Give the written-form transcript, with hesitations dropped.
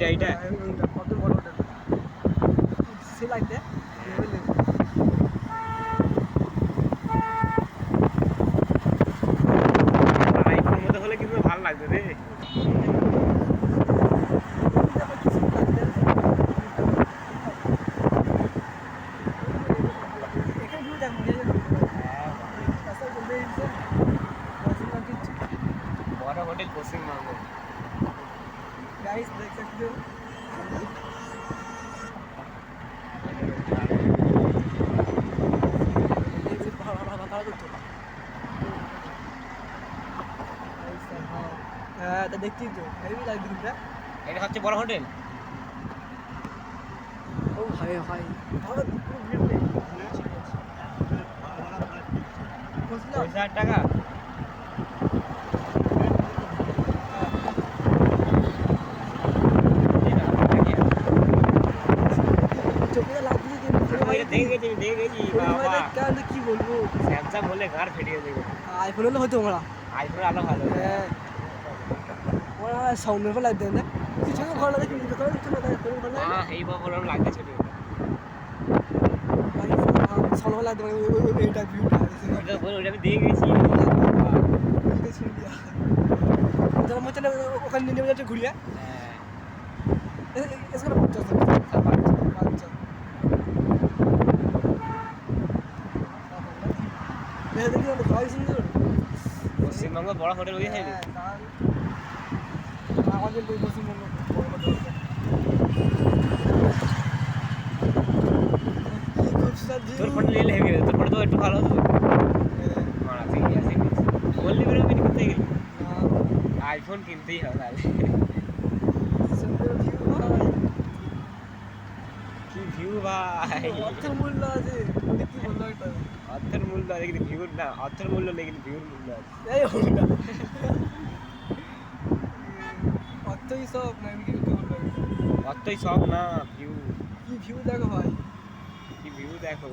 এইটা কত বড় হোটেল সে লাগতে আইফোন মতো হলে কিন্তু ভালো লাগবে রে। बड़ा होटल पश्चिम बंग गाइस देख सकते हो তা দেখছি তো হেভি লাগবে কিন্তু এটা হচ্ছে বড় হোটেল। ও ভাই ভাই ভালো পুরো ভিড় নেই 50,000 টাকা কি বলবো স্যামসাং বলে ঘর ফেটিয়ে দেবে। আইফোন হলে হতো আমরা আইফোন আলো ভালো। হ্যাঁ ওরা সাউন্ড মেরে লাগবে না কিছু ভালো লাগে কিন্তু করে কিছু না হ্যাঁ এই বড় লাগবে ছোট সাউন্ড ভালো লাগবে এইটা ভিউটা ওটা বল ওটা আমি দিয়ে গেছি যারা মনে চলে ওখানে নিয়ে যাচ্ছে ঘুরিয়ে হ্যাঁ এসে করে পড়তে হবে আচ্ছা দেখি আমরা ভাই সুন্দর পশ্চিমবঙ্গ বড় হোটেল ওই হয় আমাদের দুই পশ্চিমবঙ্গ বড় হোটেল তোর ফটো নিলে হেভি তোর ফটো তো একটু ভালো হতো মারা ঠিক আছে বললি বেরো মিনি করতে গেলি আইফোন কিনতেই হবে তাহলে কি ভিউ ভাই অর্থের মূল্য আছে কি বললো এটা অর্থের মূল্য আছে কিন্তু ভিউর না অর্থের মূল্য নেই কিন্তু ভিউর মূল্য আছে এই হল না অর্থই সব না আমি কি বলবো অর্থই সব না ভিউ কি ভিউ দেখো ভাই কি ভিউ দেখো